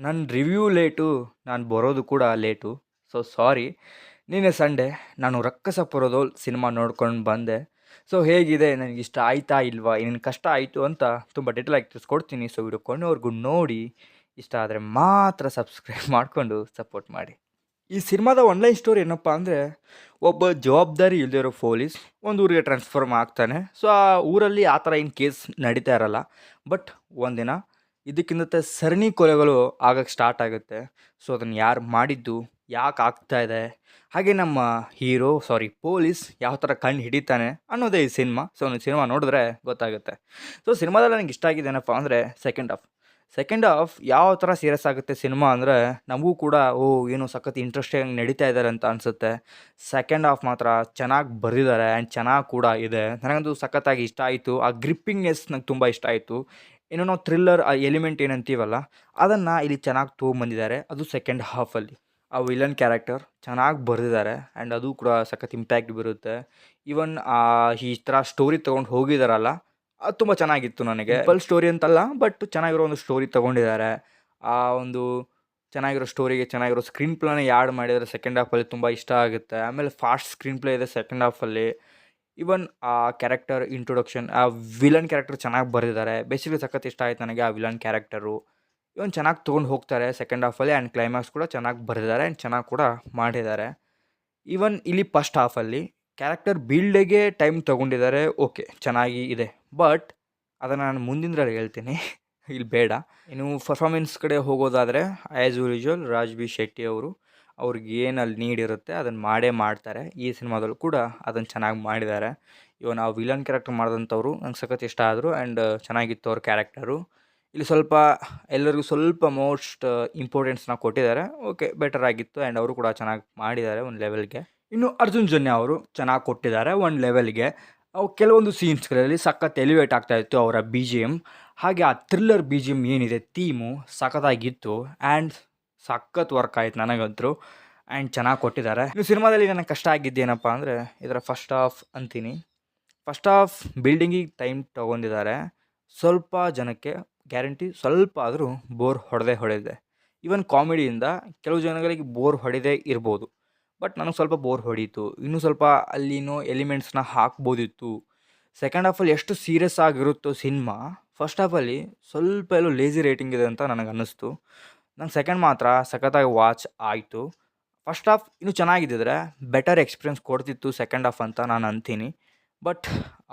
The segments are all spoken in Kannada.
ನನ್ನ ರಿವ್ಯೂ ಲೇಟು, ನಾನು ಬರೋದು ಕೂಡ ಲೇಟು. So sorry. ನಿನ್ನೆ ಸಂಡೇ ನಾನು 'ರಕ್ಕಸ ಪುರದೋಳ್' ಸಿನಿಮಾ ನೋಡ್ಕೊಂಡು ಬಂದೆ. ಸೊ ಹೇಗಿದೆ, ನನಗಿಷ್ಟ ಆಯ್ತಾ ಇಲ್ವಾ, ಏನೇನು ಕಷ್ಟ ಆಯಿತು ಅಂತ ತುಂಬ ಡೀಟೇಲಾಗಿ ತಿಳಿಸ್ಕೊಡ್ತೀನಿ. ಸೊ ವಿಡಿಯೋ ಕೊನೆವರೆಗೂ ನೋಡಿ, ಇಷ್ಟ ಆದರೆ ಮಾತ್ರ ಸಬ್ಸ್ಕ್ರೈಬ್ ಮಾಡಿಕೊಂಡು ಸಪೋರ್ಟ್ ಮಾಡಿ. ಈ ಸಿನಿಮಾದ ಆನ್‌ಲೈನ್ ಸ್ಟೋರಿ ಏನಪ್ಪ ಅಂದರೆ, ಒಬ್ಬ ಜವಾಬ್ದಾರಿ ಇಲ್ಲದೇ ಇರೋ ಪೊಲೀಸ್ ಒಂದು ಊರಿಗೆ ಟ್ರಾನ್ಸ್ಫರ್ಮ್ ಆಗ್ತಾನೆ. ಸೊ ಆ ಊರಲ್ಲಿ ಆ ಥರ ಏನು ಕೇಸ್ ನಡೀತಾ ಇರಲ್ಲ. ಬಟ್ ಒಂದಿನ ಇದಕ್ಕಿಂತ ಸರಣಿ ಕೊಲೆಗಳು ಆಗಕ್ಕೆ ಸ್ಟಾರ್ಟ್ ಆಗುತ್ತೆ. ಸೊ ಅದನ್ನು ಯಾರು ಮಾಡಿದ್ದು, ಯಾಕೆ ಆಗ್ತಾ ಇದೆ, ಹಾಗೆ ನಮ್ಮ ಪೊಲೀಸ್ ಯಾವ ಥರ ಕಣ್ಣು ಹಿಡಿತಾನೆ ಅನ್ನೋದೇ ಈ ಸಿನಿಮಾ. ಸೊ ನೀವು ಸಿನಿಮಾ ನೋಡಿದ್ರೆ ಗೊತ್ತಾಗುತ್ತೆ. ಸೊ ಸಿನಿಮಾದಲ್ಲಿ ನನಗೆ ಇಷ್ಟ ಆಗಿದೆ ಏನಪ್ಪ ಅಂದರೆ ಸೆಕೆಂಡ್ ಹಾಫ್ ಯಾವ ಥರ ಸೀರಿಯಸ್ ಆಗುತ್ತೆ ಸಿನಿಮಾ ಅಂದರೆ, ನಮಗೂ ಕೂಡ ಏನೋ ಸಖತ್ ಇಂಟ್ರೆಸ್ಟಿಂಗ್ ನಡೀತಾ ಇದ್ದಾರೆ ಅಂತ ಅನಿಸುತ್ತೆ. ಸೆಕೆಂಡ್ ಹಾಫ್ ಮಾತ್ರ ಚೆನ್ನಾಗಿ ಬರೆದಿದ್ದಾರೆ ಆ್ಯಂಡ್ ಚೆನ್ನಾಗಿ ಕೂಡ ಇದೆ. ನನಗಂತೂ ಸಖತ್ತಾಗಿ ಇಷ್ಟ ಆಯಿತು. ಆ ಗ್ರಿಪ್ಪಿಂಗ್ನೆಸ್ ನಂಗೆ ತುಂಬ ಇಷ್ಟ ಆಯಿತು. ಏನೋ ನಾವು ಥ್ರಿಲ್ಲರ್ ಆ ಎಲಿಮೆಂಟ್ ಏನಂತೀವಲ್ಲ, ಅದನ್ನು ಇಲ್ಲಿ ಚೆನ್ನಾಗಿ ತೊಗೊಂಬಂದಿದ್ದಾರೆ. ಅದು ಸೆಕೆಂಡ್ ಹಾಫಲ್ಲಿ ಆ ವಿಲನ್ ಕ್ಯಾರೆಕ್ಟರ್ ಚೆನ್ನಾಗಿ ಬರೆದಿದ್ದಾರೆ ಆ್ಯಂಡ್ ಅದು ಕೂಡ ಸಖತ್ ಇಂಪ್ಯಾಕ್ಟ್ ಬೀರುತ್ತೆ. ಈವನ್ ಈ ಥರ ಸ್ಟೋರಿ ತೊಗೊಂಡು ಹೋಗಿದ್ದಾರಲ್ಲ, ಅದು ತುಂಬ ಚೆನ್ನಾಗಿತ್ತು ನನಗೆ. ಸಿಂಪಲ್ ಸ್ಟೋರಿ ಅಂತಲ್ಲ, ಬಟ್ ಚೆನ್ನಾಗಿರೋ ಒಂದು ಸ್ಟೋರಿ ತೊಗೊಂಡಿದ್ದಾರೆ. ಆ ಒಂದು ಚೆನ್ನಾಗಿರೋ ಸ್ಟೋರಿಗೆ ಚೆನ್ನಾಗಿರೋ ಸ್ಕ್ರೀನ್ ಪ್ಲೇನ ಯಾಡ್ ಮಾಡಿದರೆ ಸೆಕೆಂಡ್ ಹಾಫಲ್ಲಿ ತುಂಬ ಇಷ್ಟ ಆಗುತ್ತೆ. ಆಮೇಲೆ ಫಾಸ್ಟ್ ಸ್ಕ್ರೀನ್ ಪ್ಲೇ ಇದೆ ಸೆಕೆಂಡ್ ಹಾಫಲ್ಲಿ. ಈವನ್ ಆ ಕ್ಯಾರೆಕ್ಟರ್ ಇಂಟ್ರೊಡಕ್ಷನ್, ಆ ವಿಲನ್ ಕ್ಯಾರೆಕ್ಟರ್ ಚೆನ್ನಾಗಿ ಬರೆದಿದ್ದಾರೆ. ಬೇಸಿಕಲಿ ಸಖತ್ ಇಷ್ಟ ಆಯ್ತು ನನಗೆ ಆ ವಿಲನ್ ಕ್ಯಾರೆಕ್ಟರು. ಇವನ್ ಚೆನ್ನಾಗಿ ತೊಗೊಂಡು ಹೋಗ್ತಾರೆ ಸೆಕೆಂಡ್ ಹಾಫಲ್ಲಿ ಆ್ಯಂಡ್ ಕ್ಲೈಮ್ಯಾಕ್ಸ್ ಕೂಡ ಚೆನ್ನಾಗಿ ಬರೆದಿದ್ದಾರೆ ಆ್ಯಂಡ್ ಚೆನ್ನಾಗಿ ಕೂಡ ಮಾಡಿದ್ದಾರೆ. ಈವನ್ ಇಲ್ಲಿ ಫಸ್ಟ್ ಹಾಫಲ್ಲಿ ಕ್ಯಾರೆಕ್ಟರ್ ಬಿಲ್ಡಿಗೆ ಟೈಮ್ ತೊಗೊಂಡಿದ್ದಾರೆ. ಓಕೆ, ಚೆನ್ನಾಗಿ ಇದೆ. ಬಟ್ ಅದನ್ನು ನಾನು ಮುಂದಿನದ್ರಲ್ಲಿ ಹೇಳ್ತೀನಿ. ಇಲ್ಲಿ ಬೇಡ. ಇನ್ನು ಪರ್ಫಾರ್ಮೆನ್ಸ್ ಕಡೆ ಹೋಗೋದಾದರೆ, as usual Raj B Shetty ಅವರು, ಅವ್ರಿಗೆ ಏನು ಅಲ್ಲಿ ನೀಡ್ ಇರುತ್ತೆ ಅದನ್ನು ಮಾಡೇ ಮಾಡ್ತಾರೆ. ಈ ಸಿನಿಮಾದಲ್ಲೂ ಕೂಡ ಅದನ್ನು ಚೆನ್ನಾಗಿ ಮಾಡಿದ್ದಾರೆ. ಇವನ್ ಆ ವಿಲನ್ ಕ್ಯಾರೆಕ್ಟರ್ ಮಾಡಿದಂಥವ್ರು ನಂಗೆ ಸಖತ್ ಇಷ್ಟ ಆದರು ಆ್ಯಂಡ್ ಚೆನ್ನಾಗಿತ್ತು ಅವ್ರ ಕ್ಯಾರೆಕ್ಟರು. ಇಲ್ಲಿ ಸ್ವಲ್ಪ ಎಲ್ಲರಿಗೂ ಸ್ವಲ್ಪ ಮೋಸ್ಟ್ ಇಂಪಾರ್ಟೆನ್ಸ್ನ ಕೊಟ್ಟಿದ್ದಾರೆ. ಓಕೆ, ಬೆಟರ್ ಆಗಿತ್ತು ಆ್ಯಂಡ್ ಅವರು ಕೂಡ ಚೆನ್ನಾಗಿ ಮಾಡಿದ್ದಾರೆ ಒಂದು ಲೆವೆಲ್ಗೆ. ಇನ್ನು ಅರ್ಜುನ್ ಜನ್ಯ ಅವರು ಚೆನ್ನಾಗಿ ಕೊಟ್ಟಿದ್ದಾರೆ ಒಂದು ಲೆವೆಲ್ಗೆ. ಅವು ಕೆಲವೊಂದು ಸೀನ್ಸ್ಗಳಲ್ಲಿ ಸಖತ್ ಎಲಿವೇಟ್ ಆಗ್ತಾಯಿತ್ತು ಅವರ ಬಿ ಜಿ ಎಮ್. ಹಾಗೆ ಆ ಥ್ರಿಲ್ಲರ್ ಬಿ ಜಿ ಎಮ್ ಏನಿದೆ ಥೀಮು ಸಖತ್ತಾಗಿತ್ತು ಆ್ಯಂಡ್ ಸಖತ್ ವರ್ಕ್ ಆಯ್ತು ನನಗಂತೂ ಆ್ಯಂಡ್ ಚೆನ್ನಾಗಿ ಕೊಟ್ಟಿದ್ದಾರೆ. ಇನ್ನು ಸಿನಿಮಾದಲ್ಲಿ ನನಗೆ ಕಷ್ಟ ಆಗಿದ್ದೇನಪ್ಪ ಅಂದರೆ, ಇದರ ಫಸ್ಟ್ ಹಾಫ್ ಅಂತೀನಿ. ಫಸ್ಟ್ ಹಾಫ್ ಬಿಲ್ಡಿಂಗಿಗೆ ಟೈಮ್ ತೊಗೊಂಡಿದ್ದಾರೆ. ಸ್ವಲ್ಪ ಜನಕ್ಕೆ ಗ್ಯಾರಂಟಿ ಸ್ವಲ್ಪ ಆದರೂ ಬೋರ್ ಹೊಡೆದಿದೆ. ಈವನ್ ಕಾಮಿಡಿಯಿಂದ ಕೆಲವು ಜನಗಳಿಗೆ ಬೋರ್ ಹೊಡೆದೇ ಇರ್ಬೋದು. ಬಟ್ ನನಗೆ ಸ್ವಲ್ಪ ಬೋರ್ ಹೊಡೀತು. ಇನ್ನೂ ಸ್ವಲ್ಪ ಅಲ್ಲಿನೋ ಎಲಿಮೆಂಟ್ಸ್ನ ಹಾಕ್ಬೋದಿತ್ತು. ಸೆಕೆಂಡ್ ಹಾಫಲ್ಲಿ ಎಷ್ಟು ಸೀರಿಯಸ್ ಆಗಿರುತ್ತೋ ಸಿನಿಮಾ, ಫಸ್ಟ್ ಹಾಫಲ್ಲಿ ಸ್ವಲ್ಪ ಎಲ್ಲೋ ಲೇಜಿ ರೇಟಿಂಗ್ ಇದೆ ಅಂತ ನನಗೆ ಅನ್ನಿಸ್ತು. ನಂಗೆ ಸೆಕೆಂಡ್ ಮಾತ್ರ ಸಖತ್ತಾಗಿ ವಾಚ್ ಆಯಿತು. ಫಸ್ಟ್ ಹಾಫ್ ಇನ್ನೂ ಚೆನ್ನಾಗಿದ್ದಿದ್ರೆ ಬೆಟರ್ ಎಕ್ಸ್ಪೀರಿಯನ್ಸ್ ಕೊಡ್ತಿತ್ತು ಸೆಕೆಂಡ್ ಹಾಫ್ ಅಂತ ನಾನು ಅಂತೀನಿ. ಬಟ್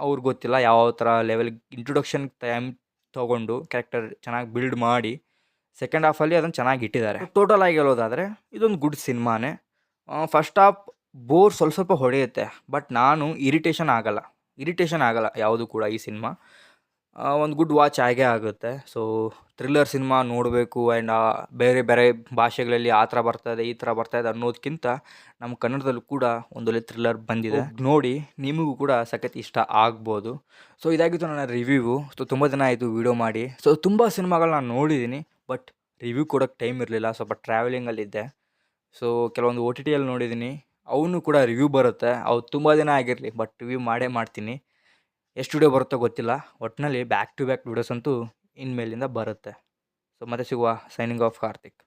ಅವ್ರಿಗೆ ಗೊತ್ತಿಲ್ಲ ಯಾವ ಥರ ಲೆವೆಲ್ಗೆ ಇಂಟ್ರೊಡಕ್ಷನ್ ಟೈಮ್ ತೊಗೊಂಡು ಕ್ಯಾರೆಕ್ಟರ್ ಚೆನ್ನಾಗಿ ಬಿಲ್ಡ್ ಮಾಡಿ ಸೆಕೆಂಡ್ ಹಾಫಲ್ಲಿ ಅದನ್ನು ಚೆನ್ನಾಗಿ ಇಟ್ಟಿದ್ದಾರೆ. ಟೋಟಲ್ ಆಗಿ ಹೇಳೋದಾದರೆ ಇದೊಂದು ಗುಡ್ ಸಿನಿಮಾನೇ. ಫಸ್ಟ್ ಹಾಫ್ ಬೋರ್ ಸ್ವಲ್ಪ ಹೊಡೆಯುತ್ತೆ. ಬಟ್ ನಾನು ಇರಿಟೇಷನ್ ಆಗಲ್ಲ ಯಾವುದು ಕೂಡ ಈ ಸಿನಿಮಾ. ಒಂದು ಗುಡ್ ವಾಚ್ ಆಗೇ ಆಗುತ್ತೆ. ಸೊ ಥ್ರಿಲ್ಲರ್ ಸಿನಿಮಾ ನೋಡಬೇಕು ಆ್ಯಂಡ್ ಬೇರೆ ಬೇರೆ ಭಾಷೆಗಳಲ್ಲಿ ಆ ಥರ ಬರ್ತಾಯಿದೆ ಈ ಥರ ಬರ್ತಾಯಿದೆ ಅನ್ನೋದಕ್ಕಿಂತ ನಮ್ಮ ಕನ್ನಡದಲ್ಲೂ ಕೂಡ ಒಂದೊಳ್ಳೆ ಥ್ರಿಲ್ಲರ್ ಬಂದಿದೆ. ನೋಡಿ, ನಿಮಗೂ ಕೂಡ ಸಖತ್ ಇಷ್ಟ ಆಗ್ಬೋದು. ಸೊ ಇದಾಗಿತ್ತು ನನ್ನ ರಿವ್ಯೂ. ಸೊ ತುಂಬ ದಿನ ಆಯಿತು ವೀಡಿಯೋ ಮಾಡಿ. ಸೊ ತುಂಬ ಸಿನಿಮಾಗಳನ್ನ ನಾನು ನೋಡಿದ್ದೀನಿ, ಬಟ್ ರಿವ್ಯೂ ಕೊಡೋಕ್ಕೆ ಟೈಮ್ ಇರಲಿಲ್ಲ. ಸ್ವಲ್ಪ ಟ್ರಾವೆಲಿಂಗಲ್ಲಿದ್ದೆ. ಸೊ ಕೆಲವೊಂದು ಒ ಟಿ ಟಿಯಲ್ಲಿ ನೋಡಿದ್ದೀನಿ, ಅವನು ಕೂಡ ರಿವ್ಯೂ ಬರುತ್ತೆ. ಅವು ತುಂಬ ದಿನ ಆಗಿರಲಿ, ಬಟ್ ರಿವ್ಯೂ ಮಾಡೇ ಮಾಡ್ತೀನಿ. ಎಷ್ಟು ವಿಡಿಯೋ ಬರುತ್ತೋ ಗೊತ್ತಿಲ್ಲ. ಒಟ್ಟಿನಲ್ಲಿ ಬ್ಯಾಕ್ ಟು ಬ್ಯಾಕ್ ವಿಡಿಯೋಸ್ ಅಂತೂ ಇನ್ಮೇಲಿಂದ ಬರುತ್ತೆ. ಸೊ ಮತ್ತೆ ಸಿಗುವ. Signing off Karthik.